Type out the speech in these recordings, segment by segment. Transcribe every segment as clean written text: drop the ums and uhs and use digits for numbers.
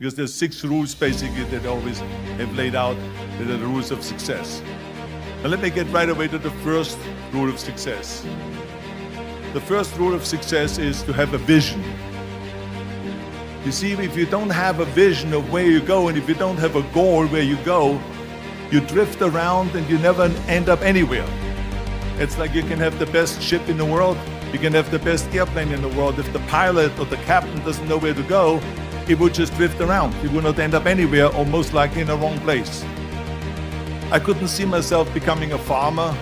Because there's 6 rules basically that I always have laid out that are the rules of success. Now let me get right away to the first rule of success. The first rule of success is to have a vision. You see, if you don't have a vision of where you go, and if you don't have a goal where you go, you drift around and you never end up anywhere. It's like you can have the best ship in the world, you can have the best airplane in the world. If the pilot or the captain doesn't know where to go, it would just drift around. It would not end up anywhere, or most likely in the wrong place. I couldn't see myself becoming a farmer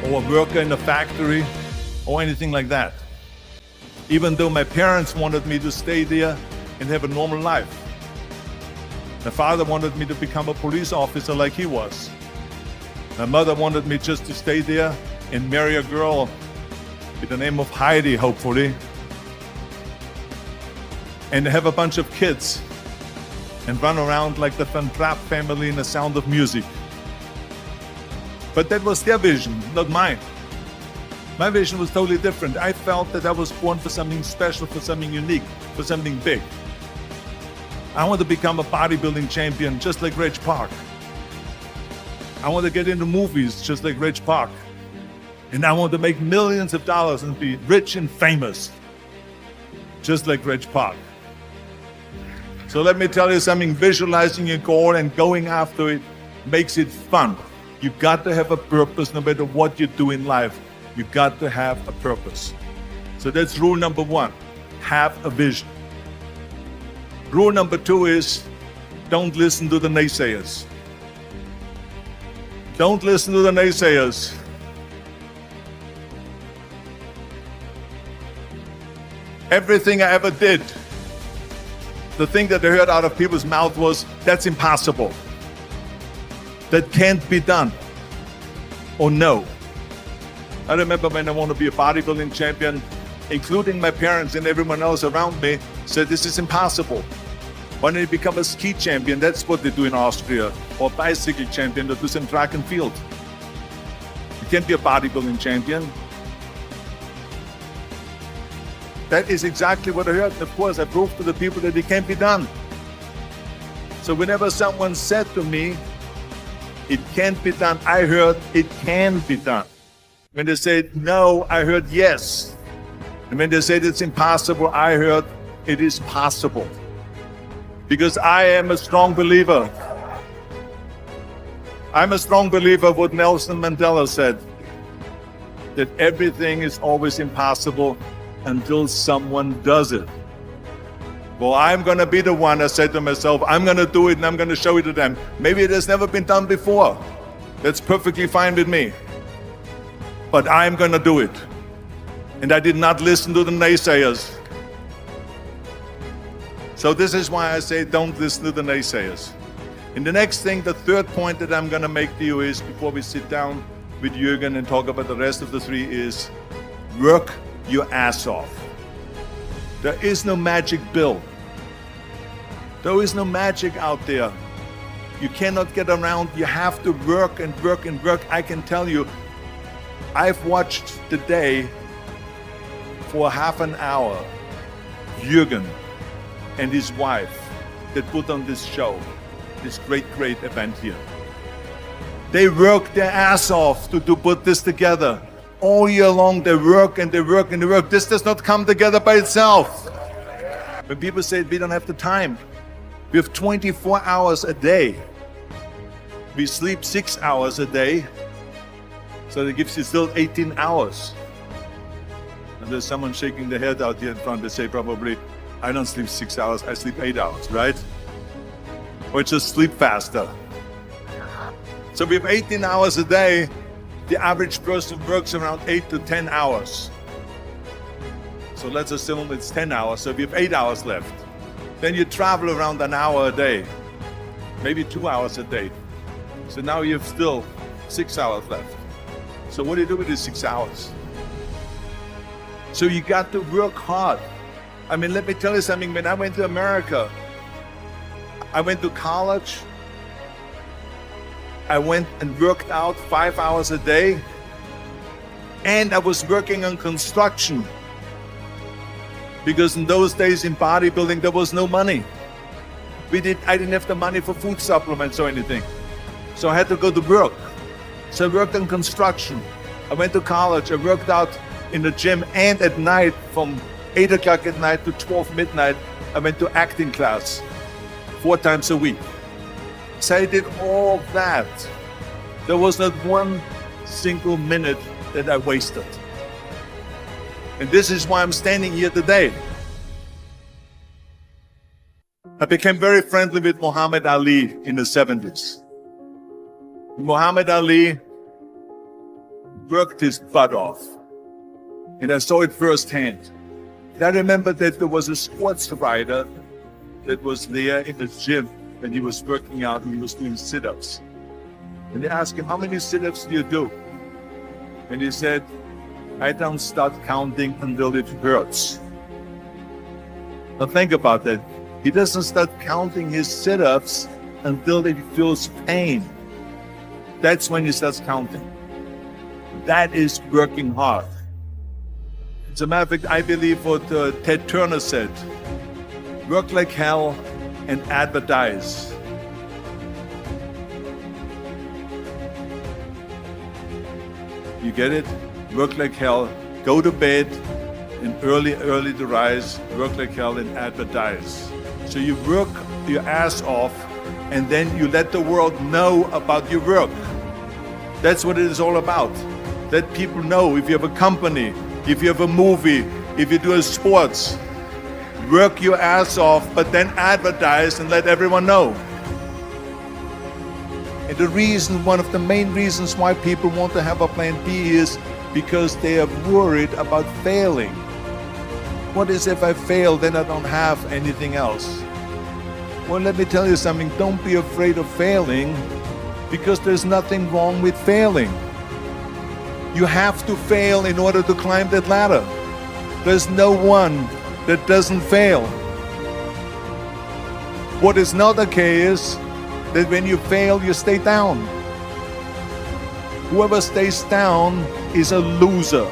or a worker in a factory or anything like that, even though my parents wanted me to stay there and have a normal life. My father wanted me to become a police officer like he was. My mother wanted me just to stay there and marry a girl with the name of Heidi, hopefully, and have a bunch of kids and run around like the Van Trapp family in The Sound of Music. But that was their vision, not mine. My vision was totally different. I felt that I was born for something special, for something unique, for something big. I want to become a bodybuilding champion just like Reg Park. I want to get into movies just like Reg Park. And I want to make millions of dollars and be rich and famous just like Reg Park. So let me tell you something, visualizing your goal and going after it makes it fun. You've got to have a purpose no matter what you do in life. You've got to have a purpose. So that's rule number 1, have a vision. Rule number 2 is don't listen to the naysayers. Don't listen to the naysayers. Everything I ever did, the thing that I heard out of people's mouth was, that's impossible. That can't be done. Or no. I remember when I wanted to be a bodybuilding champion, including my parents and everyone else around me, said this is impossible. Why don't you become a ski champion? That's what they do in Austria. Or bicycle champion, they do some track and field. You can't be a bodybuilding champion. That is exactly what I heard. Of course, I proved to the people that it can't be done. So whenever someone said to me, it can't be done, I heard it can be done. When they said no, I heard yes. And when they said it's impossible, I heard it is possible. Because I am a strong believer. I'm a strong believer of what Nelson Mandela said, that everything is always impossible until someone does it. Well, I'm going to be the one, I said to myself, I'm going to do it and I'm going to show it to them. Maybe it has never been done before. That's perfectly fine with me. But I'm going to do it. And I did not listen to the naysayers. So this is why I say don't listen to the naysayers. And the next thing, the third point that I'm going to make to you is, before we sit down with Jürgen and talk about the rest of the 3, is work your ass off. There is no magic pill. There is no magic out there. You cannot get around. You have to work and work and work. I can tell you, I've watched today for half an hour Jürgen and his wife that put on this show, this great event here. They work their ass off to put this together. All year long they work and they work and they work. This does not come together by itself. When people say we don't have the time, we have 24 hours a day. We sleep 6 hours a day, so that gives you still 18 hours. And there's someone shaking their head out here in front. They say probably, I don't sleep 6 hours, I sleep 8 hours, right? Or just sleep faster. So we have 18 hours a day. The average person works around 8 to 10 hours. So let's assume it's 10 hours, so we have 8 hours left. Then you travel around an hour a day, maybe 2 hours a day. So now you have still 6 hours left. So what do you do with these 6 hours? So you got to work hard. I mean, let me tell you something. When I went to America, I went to college. I went and worked out 5 hours a day. And I was working on construction. Because in those days in bodybuilding, there was no money. I didn't have the money for food supplements or anything. So I had to go to work. So I worked in construction. I went to college. I worked out in the gym, and at night from 8 o'clock at night to 12 midnight, I went to acting class 4 times a week. So I did all that. There was not one single minute that I wasted. And this is why I'm standing here today. I became very friendly with Muhammad Ali in the 70s. Muhammad Ali worked his butt off. And I saw it firsthand. And I remember that there was a sports writer that was there in the gym when he was working out and he was doing sit-ups. And they asked him, how many sit-ups do you do? And he said, I don't start counting until it hurts. Now think about that. He doesn't start counting his sit-ups until he feels pain. That's when he starts counting. That is working hard. As a matter of fact, I believe what Ted Turner said, work like hell and advertise. You get it? Work like hell, go to bed, and early to rise, work like hell and advertise. So you work your ass off, and then you let the world know about your work. That's what it is all about. Let people know. If you have a company, if you have a movie, if you do a sports, work your ass off, but then advertise and let everyone know. And the reason, one of the main reasons why people want to have a plan B is because they are worried about failing. What is if I fail, then I don't have anything else? Well, let me tell you something. Don't be afraid of failing, because there's nothing wrong with failing. You have to fail in order to climb that ladder. There's no one that doesn't fail. What is not okay is that when you fail, you stay down. Whoever stays down is a loser.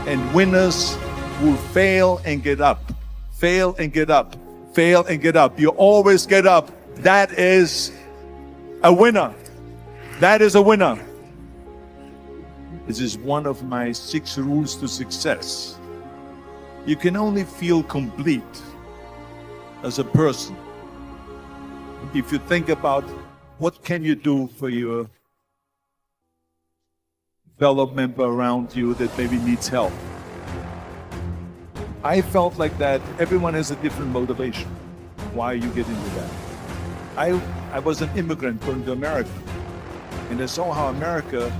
And winners will fail and get up. Fail and get up. Fail and get up. You always get up. That is a winner. That is a winner. This is one of my 6 rules to success. You can only feel complete as a person if you think about what can you do for your fellow member around you that maybe needs help. I felt like that everyone has a different motivation why you get into that. I was an immigrant going to America, and I saw how America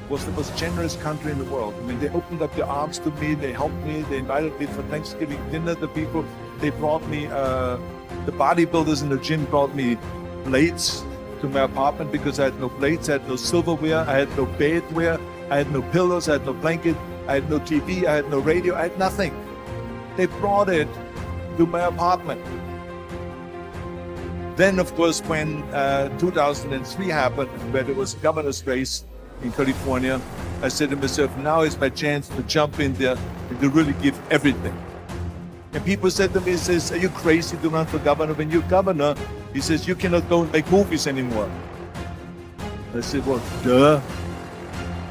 was the most generous country in the world. I mean, they opened up their arms to me, they helped me, they invited me for Thanksgiving dinner. The people, they brought me, the bodybuilders in the gym brought me plates to my apartment because I had no plates, I had no silverware, I had no bedware, I had no pillows, I had no blanket, I had no TV, I had no radio, I had nothing. They brought it to my apartment. Then, of course, when 2003 happened, where there was a governor's race in California, I said to myself, now is my chance to jump in there and to really give everything. And people said to me, he says, are you crazy to run for governor? When you're governor, he says, you cannot go and make movies anymore. I said, well, duh.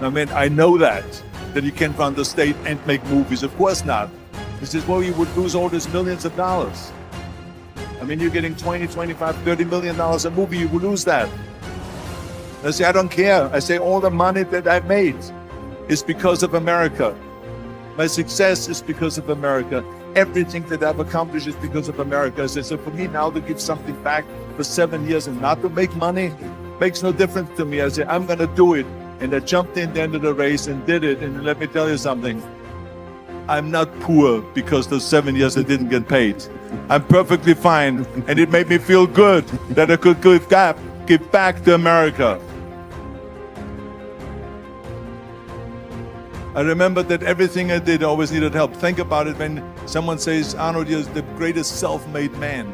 I mean, I know that you can't run the state and make movies. Of course not. He says, well, you would lose all these millions of dollars. I mean, you're getting 20, 25, 30 million dollars a movie, you will lose that. I say, I don't care. I say, all the money that I've made is because of America. My success is because of America. Everything that I've accomplished is because of America. I say, so for me now to give something back for 7 years and not to make money makes no difference to me. I say, I'm going to do it. And I jumped in the end of the race and did it. And let me tell you something. I'm not poor because those 7 years I didn't get paid. I'm perfectly fine. And it made me feel good that I could give back to America. I remember that everything I did always needed help. Think about it when someone says, Arnold, you're the greatest self-made man.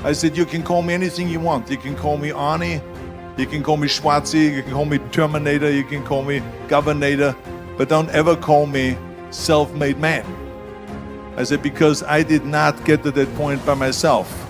I said, you can call me anything you want. You can call me Arnie, you can call me Schwarzi, you can call me Terminator, you can call me Governator, but don't ever call me self-made man. I said, because I did not get to that point by myself.